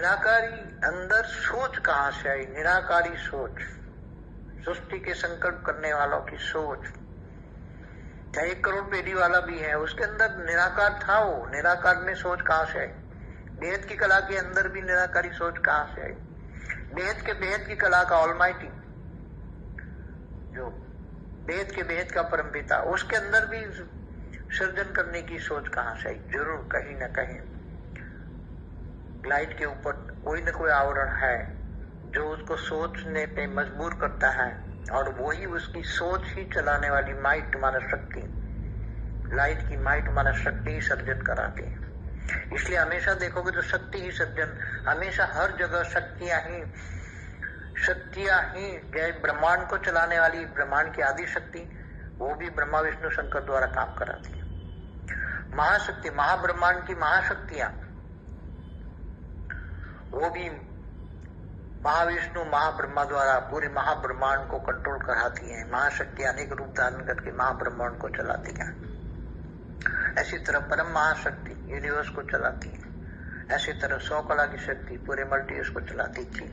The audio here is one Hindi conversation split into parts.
निराकारी अंदर सोच कहां से आई? निराकारी सोच, सृष्टि के संकल्प करने वालों की सोच। चाहे 1 करोड़ पेढ़ी वाला भी है, उसके अंदर निराकार था। वो निराकार में सोच कहां से आई? बेहद की कला के अंदर भी निराकारी सोच कहां से आई? बेहद की कला का ऑलमाइटी, जो बेहद के बेहद का परमपिता, उसके अंदर भी सृजन करने की सोच कहां से आई? जरूर कहीं ना कहीं लाइट के ऊपर कोई न कोई आवरण है जो उसको सोचने पे मजबूर करता है, और वही उसकी सोच ही चलाने वाली माइट माना शक्ति, लाइट की माइट माना शक्ति ही सर्जन कराती है। इसलिए हमेशा देखोगे तो शक्ति ही सर्जन, हमेशा हर जगह शक्तियां ही जय ब्रह्मांड को चलाने वाली ब्रह्मांड की आदि शक्ति, वो भी ब्रह्मा विष्णु शंकर द्वारा काम कराती है। महाशक्ति, महाब्रह्मांड की महाशक्तियां, वो भी महाविष्णु महाब्रह्मा द्वारा पूरे महाब्रह्मांड को कंट्रोल कराती है। महाशक्ति अनेक रूप धारण करके महाब्रह्मांड को चलाती है। ऐसी तरह परम महाशक्ति यूनिवर्स को चलाती है। ऐसी तरह 100 कला की शक्ति पूरे मल्टीवर्स को चलाती थी।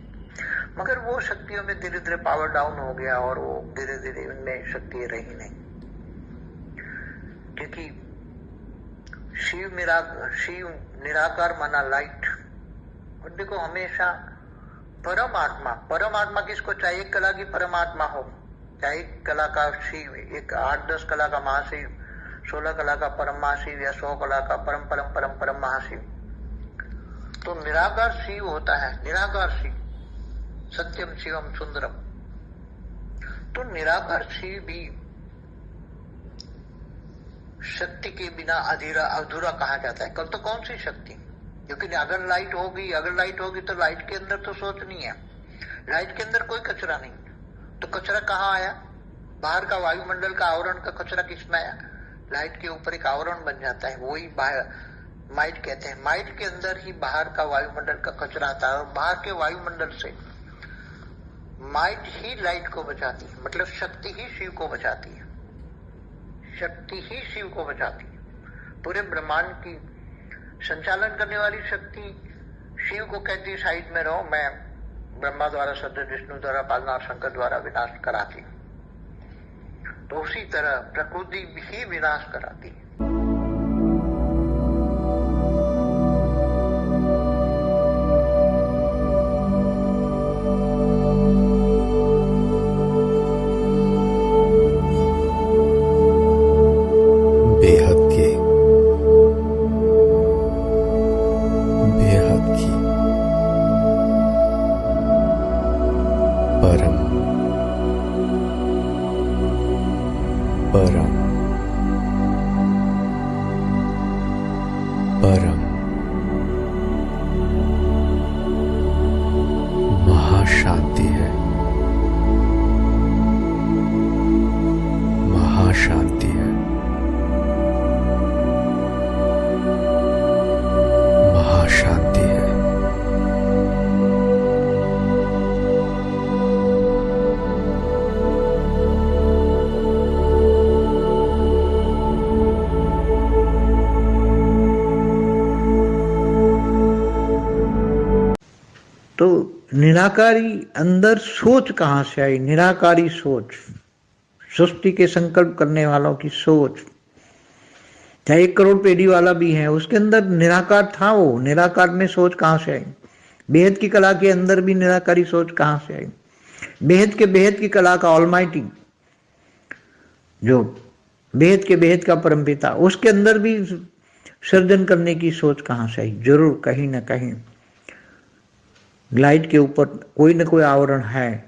मगर वो शक्तियों में धीरे धीरे पावर डाउन हो गया, और वो धीरे धीरे उनमें शक्ति रही नहीं, क्योंकि शिव निराकार माना लाइट। और देखो हमेशा परमात्मा किसको चाहिए? 1 कला की परमात्मा हो, चाहे 1 कला का शिव, एक 8-10 कला का महाशिव, 16 कला का परम महाशिव, या 100 कला का परम परम परम परम महाशिव। तो निराकार शिव होता है, निराकार शिव, सत्यम शिवम सुंदरम। तो निराकार शिव भी शक्ति के बिना अधूरा कहा जाता है। कल तो कौन सी शक्ति? क्योंकि अगर लाइट होगी तो लाइट के अंदर तो सोच नहीं है, लाइट के अंदर कोई कचरा नहीं। तो कचरा कहाँ आया? बाहर का वायुमंडल का आवरण का कचरा किसमें आया? लाइट के ऊपर एक आवरण बन जाता है, वही माइट कहते हैं। माइट के अंदर ही बाहर का वायुमंडल का कचरा आता है, और बाहर के वायुमंडल से माइट ही लाइट को बचाती है। मतलब शक्ति ही शिव को बचाती है, शक्ति ही शिव को बचाती है। पूरे ब्रह्मांड की संचालन करने वाली शक्ति शिव को कहती है साइड में रहो, मैं ब्रह्मा द्वारा सत्य, विष्णु द्वारा पालना और शंकर द्वारा विनाश कराती। तो उसी तरह प्रकृति ही विनाश कराती है। परम महाशांति है, महाशांति है, महाशांति है। तो निराकारी अंदर सोच कहां से आई? निराकारी सोच, सृष्टि के संकल्प करने वालों की सोच। चाहे 1 करोड़ पेढ़ी वाला भी है, उसके अंदर निराकार था। वो निराकार में सोच कहां से आई? बेहद की कला के अंदर भी निराकारी सोच कहां से आई? बेहद की कला का ऑलमाइटी, जो बेहद के बेहद का परमपिता, उसके अंदर भी सृजन करने की सोच कहां से आई? जरूर कहीं ना कहीं लाइट के ऊपर कोई न कोई आवरण है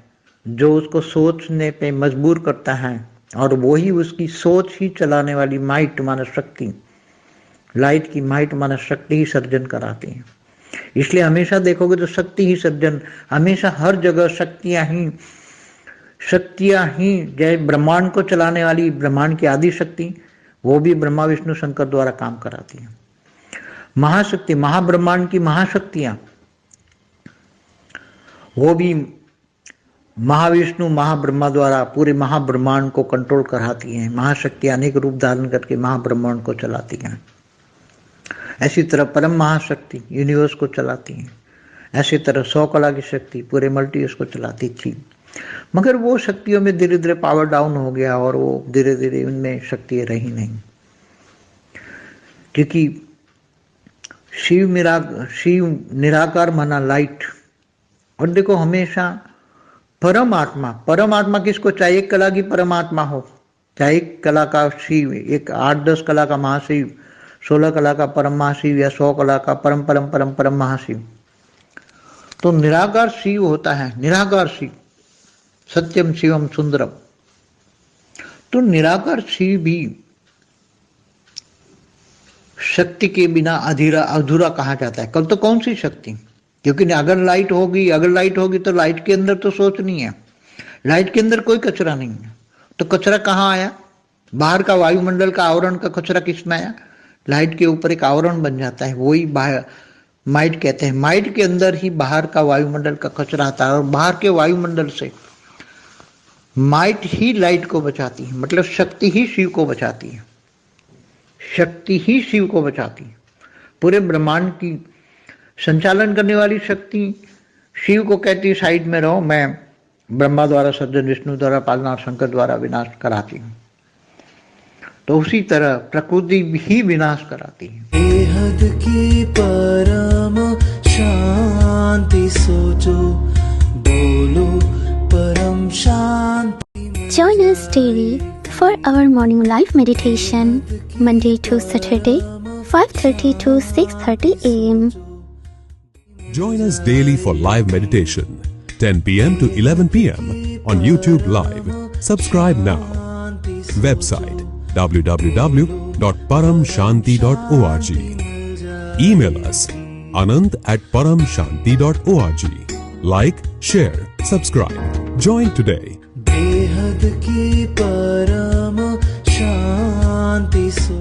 जो उसको सोचने पे मजबूर करता है, और वही उसकी सोच ही चलाने वाली माइट माना शक्ति, लाइट की माइट माना शक्ति ही सर्जन कराती है। इसलिए हमेशा देखोगे तो शक्ति ही सर्जन, हमेशा हर जगह शक्तियां ही जय ब्रह्मांड को चलाने वाली ब्रह्मांड की आदि शक्ति, वो भी ब्रह्मा विष्णु शंकर द्वारा काम कराती है। महाशक्ति, महाब्रह्मांड की महाशक्तियां, वो भी महाविष्णु महाब्रह्मा द्वारा पूरे महाब्रह्मांड को कंट्रोल कराती हैं। महाशक्ति अनेक रूप धारण करके महाब्रह्मांड को चलाती हैं। ऐसी तरह परम महाशक्ति यूनिवर्स को चलाती हैं। ऐसी तरह 100 कला की शक्ति पूरे मल्टीवर्स को चलाती थी, मगर वो शक्तियों में धीरे धीरे पावर डाउन हो गया और वो धीरे धीरे उनमें शक्ति रही नहीं, क्योंकि शिव निराकार माना लाइट। और देखो हमेशा परमात्मा किसको, चाहे एक कला की परमात्मा हो, चाहे एक कला का शिव, एक 8-10 कला का महाशिव, 16 कला का परम महाशिव या 100 कला का परम महाशिव, तो निराकार शिव होता है, निराकार शिव, सत्यम शिवम सुंदरम। तो निराकार शिव भी शक्ति के बिना अधूरा कहा जाता है। कल तो कौन सी शक्ति, क्योंकि अगर लाइट होगी तो लाइट के अंदर तो सोच नहीं है, लाइट के अंदर कोई कचरा नहीं है। तो कचरा कहाँ आया? बाहर का वायुमंडल का आवरण का कचरा किसमें आया? लाइट के ऊपर एक आवरण बन जाता है, वही माइट कहते हैं। माइट के अंदर ही बाहर का वायुमंडल का कचरा आता है, और बाहर के वायुमंडल से माइट ही लाइट को बचाती है, मतलब शक्ति ही शिव को बचाती है, शक्ति ही शिव को बचाती है। पूरे ब्रह्मांड की संचालन करने वाली शक्ति शिव को कहती है साइड में रहो, मैं ब्रह्मा द्वारा सृजन, विष्णु द्वारा पालना और शंकर द्वारा विनाश कराती हूँ। तो उसी तरह प्रकृति ही विनाश कराती है। बेहद की परम शांति सोचो, बोलो परम शांति। Join us daily for our morning live meditation, Monday to Saturday, 5:30 to 6:30 a.m. Join us daily for live meditation, 10 p.m. to 11 p.m. on YouTube Live. Subscribe now. Website www.paramshanti.org. Email us anant@paramshanti.org. Like, share, subscribe. Join today. बेहद की परम शांति सो